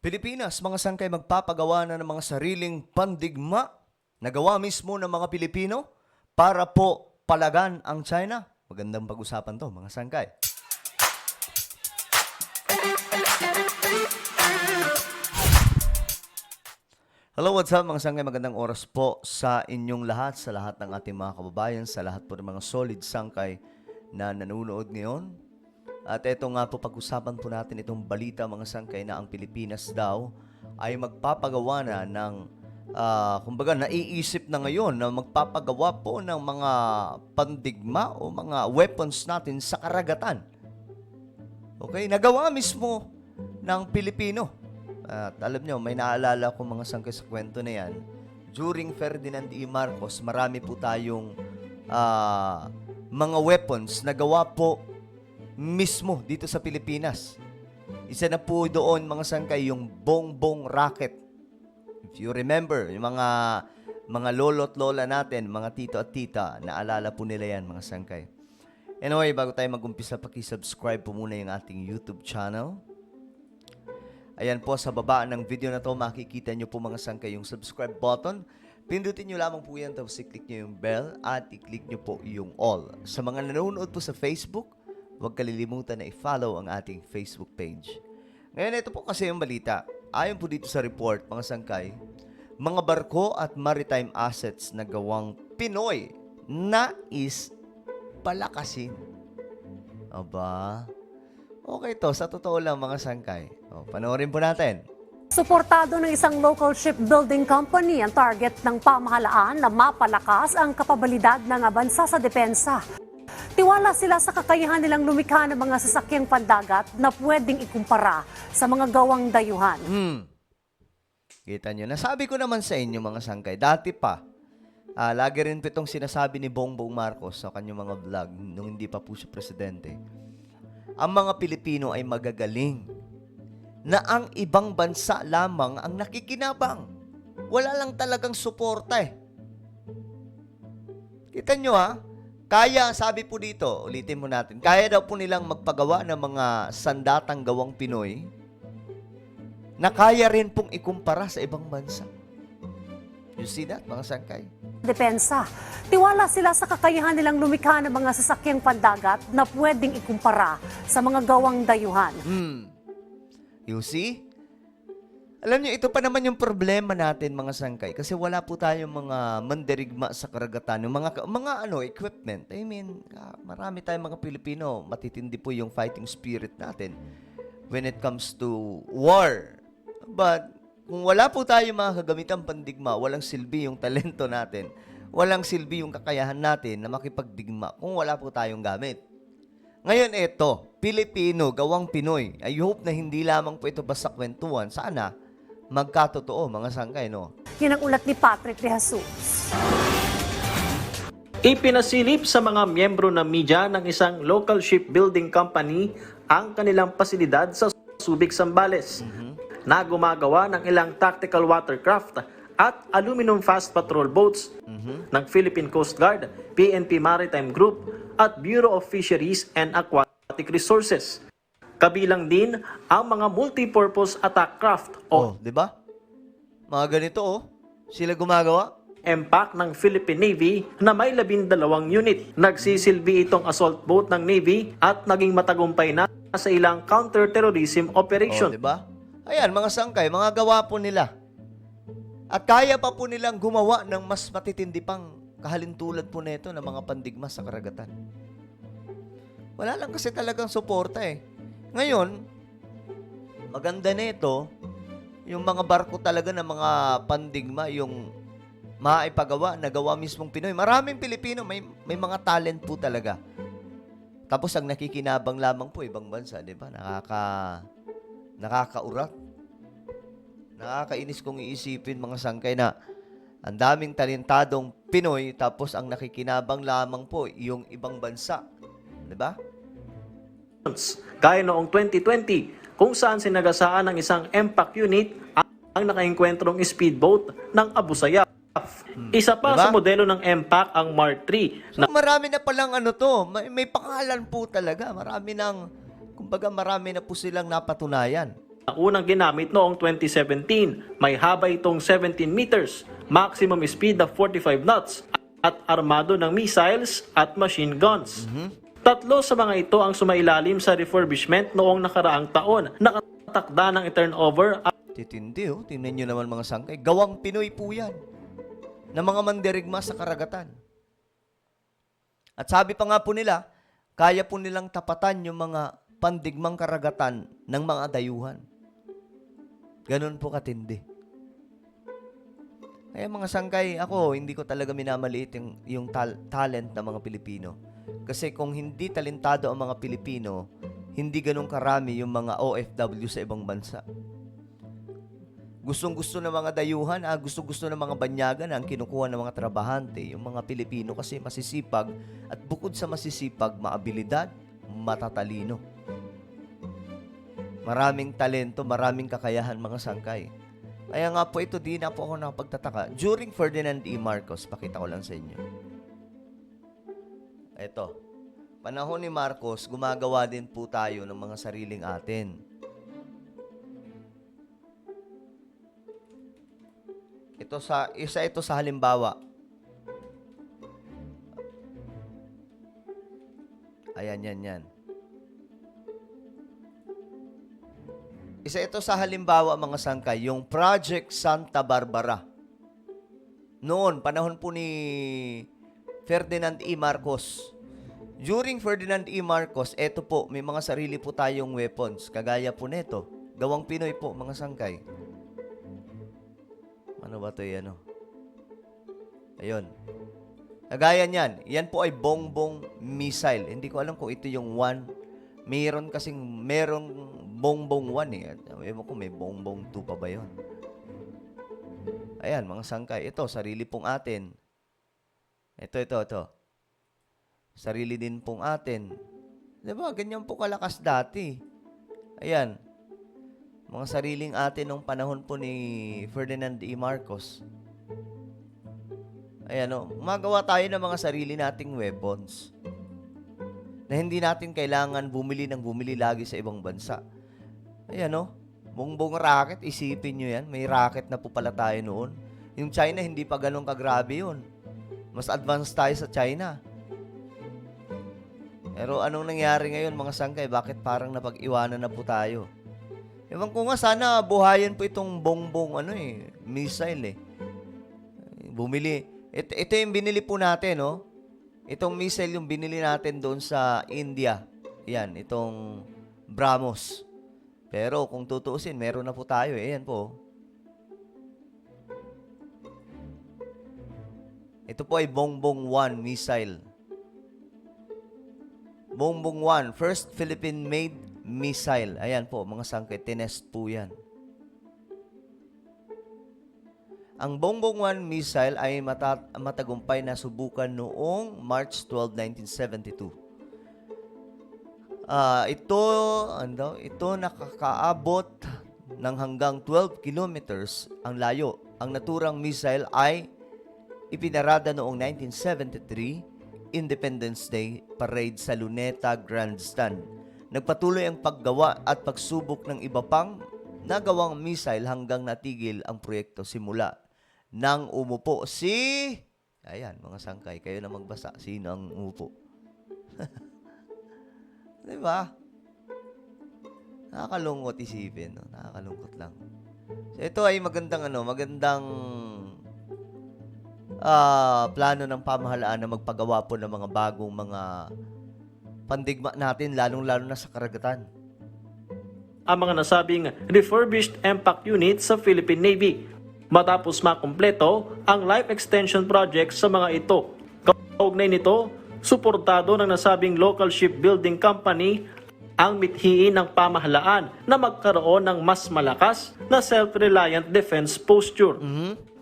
Pilipinas, mga sangkay magpapagawa na ng mga sariling pandigma na gawa mismo ng mga Pilipino para po palagan ang China. Magandang pag-usapan to, mga sangkay. Hello, what's up mga sangkay? Magandang oras po sa inyong lahat, sa lahat ng ating mga kababayan, sa lahat po ng mga solid sangkay na nanonood ngayon. At ito nga po, pag-usapan po natin itong balita mga sangkay na ang Pilipinas daw ay magpapagawa na ng, kumbaga naiisip na ngayon na magpapagawa po ng mga pandigma o mga weapons natin sa karagatan. Okay, nagawa mismo ng Pilipino. At alam nyo, may naalala ko mga sangkay sa kwento na yan. During Ferdinand E. Marcos, marami po tayong mga weapons na gawa po mismo dito sa Pilipinas. Isa na po doon mga sangkay yung bongbong rocket. If you remember, yung mga lolo at lola natin, mga tito at tita, naalala po nila yan mga sangkay. Anyway, bago tayo mag-umpisa, paki-subscribe po muna yung ating YouTube channel. Ayan po, sa baba ng video na to, makikita nyo po mga sangkay yung subscribe button. Pindutin nyo lamang po yan, tapos i-click nyo yung bell at i-click nyo po yung all. Sa mga nanonood po sa Facebook, huwag kalilimutan na i-follow ang ating Facebook page. Ngayon, ito po kasi yung balita. Ayon po dito sa report, mga sangkay, mga barko at maritime assets na gawang Pinoy nais palakasin. Aba, okay to, sa totoo lang mga sangkay. O, panoorin po natin. Suportado ng isang local shipbuilding company ang target ng pamahalaan na mapalakas ang kapabilidad ng bansa sa depensa. Tiwala sila sa kakayahan nilang lumikha ng mga sasakyang pandagat na pwedeng ikumpara sa mga gawang dayuhan. Kita nyo, nasabi ko naman sa inyo mga sangkay, dati pa, lagi rin po itong sinasabi ni Bongbong Marcos sa kanyang mga vlog nung hindi pa po siya presidente. Ang mga Pilipino ay magagaling na ang ibang bansa lamang ang nakikinabang. Wala lang talagang suporta eh. Kita nyo ha? Kaya, sabi po dito, ulitin mo natin, kaya daw po nilang magpagawa ng mga sandatang gawang Pinoy na kaya rin pong ikumpara sa ibang bansa. You see that, mga sangkay? Depensa. Tiwala sila sa kakayahan nilang lumikha ng mga sasakyang pandagat na pwedeng ikumpara sa mga gawang dayuhan. You see? Alam niyo, ito pa naman yung problema natin mga sangkay kasi wala po tayong mga mandirigma sa karagatan, yung mga equipment. I mean, marami tayong mga Pilipino, matitindi po yung fighting spirit natin when it comes to war. But kung wala po tayong mga kagamitang pandigma, walang silbi yung talento natin, walang silbi yung kakayahan natin na makipagdigma kung wala po tayong gamit. Ngayon ito, Pilipino, gawang Pinoy. I hope na hindi lamang po ito basta kwentuhan. Sana magkatotoo, mga sangkay, no? Yan ang ulat ni Patrick De Jesus. Ipinasilip sa mga miyembro ng media ng isang local shipbuilding company ang kanilang pasilidad sa Subic, Zambales na gumagawa ng ilang tactical watercraft at aluminum fast patrol boats ng Philippine Coast Guard, PNP Maritime Group at Bureau of Fisheries and Aquatic Resources. Kabilang din ang mga multi-purpose attack craft o di ba? Mga ganito, sila gumagawa. MPAC ng Philippine Navy na may 12 unit. Nagsisilbi itong assault boat ng Navy at naging matagumpay na sa ilang counter-terrorism operation. Di ba? Ayan, mga sangkay, mga gawa po nila. At kaya pa po nilang gumawa ng mas matitindi pang kahalintulad po nito ng mga pandigma sa karagatan. Wala lang kasi talagang suporta eh. Ngayon, maganda nito, yung mga barko talaga ng mga pandigma, yung maipagawa, nagawa mismong Pinoy. Maraming Pilipino, may mga talent po talaga. Tapos ang nakikinabang lamang po ibang bansa, di ba? Nakakaurat. Nakakainis kong iisipin mga sangkay na ang daming talentadong Pinoy, tapos ang nakikinabang lamang po yung ibang bansa. Di ba? Gaya noong 2020 kung saan sinagasaan ng isang MPAC unit ang nakaengkwentrong speedboat ng Abu Sayyaf. Isa pa sa modelo ng MPAC ang Mark III. So marami na palang may pangalan po talaga. Marami na po silang napatunayan. unang ginamit noong 2017. May haba itong 17 meters, maximum speed of 45 knots, at armado ng missiles at machine guns. Tatlo sa mga ito ang sumailalim sa refurbishment noong nakaraang taon. Nakatakda ng turnover Titindi, oh. Tingnan nyo naman mga sangkay. Gawang Pinoy po yan. Na mga mandirigma sa karagatan. At sabi pa nga po nila, kaya po nilang tapatan yung mga pandigmang karagatan ng mga dayuhan. Ganun po katindi. Kaya mga sangkay, ako, hindi ko talaga minamaliit yung talent ng mga Pilipino. Kasi kung hindi talentado ang mga Pilipino, hindi ganun karami yung mga OFW sa ibang bansa. Gustong-gusto ng mga dayuhan, gusto-gusto ng mga banyagan ang kinukuha ng mga trabahante. Yung mga Pilipino kasi masisipag at bukod sa masisipag, maabilidad, matatalino. Maraming talento, maraming kakayahan mga sangkay. Kaya nga po ito, di na po ako nakapagtataka. During Ferdinand E. Marcos, pakita ko lang sa inyo. Ito, panahon ni Marcos, gumagawa din po tayo ng mga sariling atin. Isa ito sa halimbawa. Ayan, yan. Isa ito sa halimbawa mga sangkay, yung Project Santa Barbara. Noon, panahon po ni Ferdinand E. Marcos. During Ferdinand E. Marcos, eto po, may mga sarili po tayong weapons. Kagaya po nito. Gawang Pinoy po, mga sangkay. Ano ba ito yan? Ayun. Kagaya niyan. Yan po ay bongbong missile. Hindi ko alam kung ito yung one. Merong bongbong 1 eh. Ewan ko, may bongbong 2 pa ba yun? Ayan, mga sangkay. Ito, sarili pong atin. Ito. Sarili din pong atin. Diba? Ganyan po kalakas dati. Ayan. Mga sariling atin nung panahon po ni Ferdinand E. Marcos. Ayan o. Gumagawa tayo ng mga sarili nating weapons. Na hindi natin kailangan bumili lagi sa ibang bansa. Ayan o. Bongbong rocket, isipin nyo yan. May rocket na po pala tayo noon. Yung China, hindi pa ganun kagrabe yun. Mas advanced tayo sa China. Pero anong nangyari ngayon mga sangkay? Bakit parang napag-iwanan na po tayo? Ewan ko nga, sana buhayan po itong bongbong missile eh. Bumili. Ito yung binili po natin, no? Itong missile yung binili natin doon sa India. Yan, itong BrahMos. Pero kung tutuusin, meron na po tayo. Ayan po. Ito po ay Bongbong 1 missile. Bongbong 1, first Philippine-made missile. Ayan po, mga sangkay, tinest po yan. Ang Bongbong 1 missile ay matagumpay na subukan noong March 12, 1972. Ito nakakaabot ng hanggang 12 kilometers ang layo. Ang naturang missile ay ipinarada noong 1973 Independence Day parade sa Luneta Grandstand. Nagpatuloy ang paggawa at pagsubok ng iba pang nagawang missile hanggang natigil ang proyekto simula nang umupo ayan, mga sangkay, kayo na magbasa. Sino ang umupo? Diba? Nakakalungkot isipin, no? Nakakalungkot lang. So, ito ay magandang plano ng pamahalaan na magpagawa po ng mga bagong mga pandigma natin, lalong-lalo na sa karagatan. Ang mga nasabing refurbished MPAC unit sa Philippine Navy matapos makumpleto ang life extension project sa mga ito. Kaugnay nito, suportado ng nasabing local shipbuilding company ang mithiin ng pamahalaan na magkaroon ng mas malakas na self-reliant defense posture.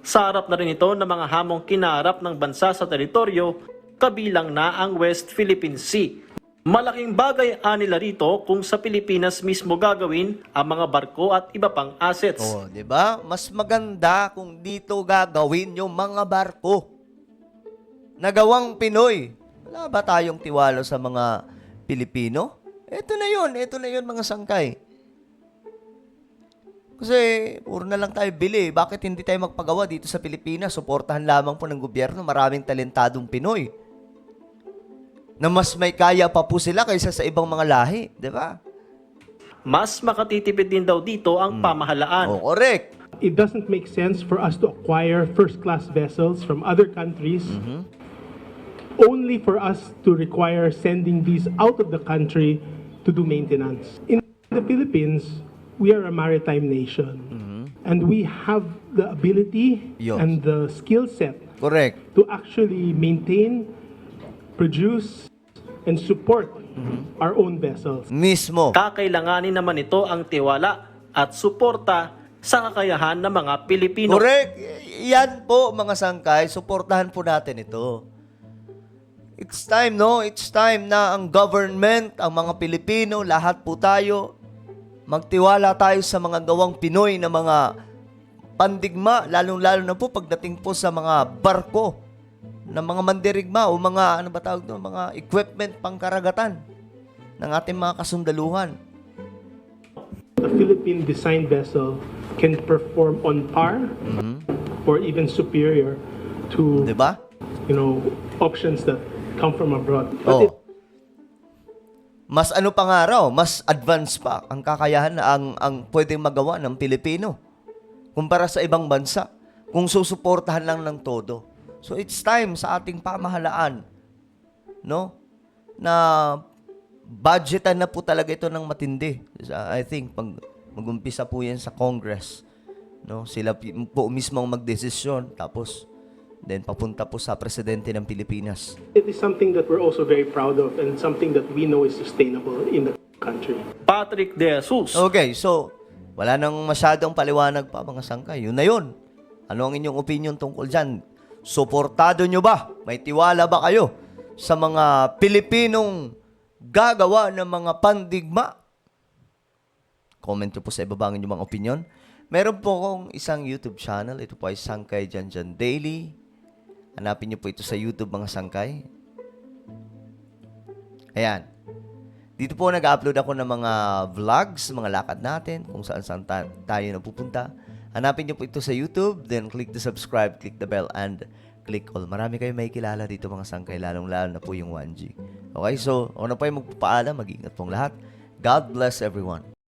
Sa harap na rin ito ng mga hamong kinaharap ng bansa sa teritoryo, kabilang na ang West Philippine Sea. Malaking bagay nila rito kung sa Pilipinas mismo gagawin ang mga barko at iba pang assets. Oh, 'di ba? Mas maganda kung dito gagawin yung mga barko. Nagawang Pinoy. Wala ba tayong tiwala sa mga Pilipino? Ito na 'yun mga sangkay. Kasi puro na lang tayo bili. Bakit hindi tayo magpagawa dito sa Pilipinas? Suportahan lamang po ng gobyerno. Maraming talentadong Pinoy na mas may kaya pa po sila kaysa sa ibang mga lahi. Di ba? Mas makatitipid din daw dito ang pamahalaan. Oh, correct. It doesn't make sense for us to acquire first-class vessels from other countries only for us to require sending these out of the country to do maintenance. In the Philippines, we are a maritime nation and we have the ability Yes. and the skill set Correct. to actually maintain, produce, and support our own vessels. Mismo. Kakailanganin naman ito ang tiwala at suporta sa kakayahan ng mga Pilipino. Correct. Yan po, mga sangkay. Suportahan po natin ito. It's time, no? It's time na ang government, ang mga Pilipino, lahat po tayo, magtiwala tayo sa mga gawang Pinoy na mga pandigma, lalong-lalo na po pagdating po sa mga barko na mga mandirigma o mga, ano ba tawag doon, mga equipment pangkaragatan ng ating mga kasundaluhan. The Philippine-designed vessel can perform on par or even superior to, Diba? options that come from abroad. Oh. Mas ano pa nga raw, mas advanced pa ang kakayahan na ang pwedeng magawa ng Pilipino kumpara sa ibang bansa kung susuportahan lang ng todo. So it's time sa ating pamahalaan, no? Na budgetan na po talaga ito ng matindi. I think pag mag-umpisa po yan sa Congress, no? Sila po mismo ang magdesisyon tapos then papunta po sa presidente ng Pilipinas. It is something that we're also very proud of and something that we know is sustainable in the country. Patrick De Jesus. Okay, so wala nang masyadong paliwanag pa mga sangkay. Yun na yun. Ano ang inyong opinion tungkol dyan? Suportado nyo ba? May tiwala ba kayo sa mga Pilipinong gagawa ng mga pandigma? Comment nyo po sa ibaba ang inyong mga opinion. Meron po akong isang YouTube channel. Ito po ay Sangkay Janjan Daily. Hanapin nyo po ito sa YouTube mga sangkay. Ayan. Dito po nag-upload ako ng mga vlogs, mga lakad natin, kung saan tayo napupunta. Hanapin nyo po ito sa YouTube, then click the subscribe, click the bell, and click all. Marami kayo may kilala dito mga sangkay, lalong-lalo na po yung 1G. Okay, so ako na po yung magpapaalam, mag-ingat pong lahat. God bless everyone.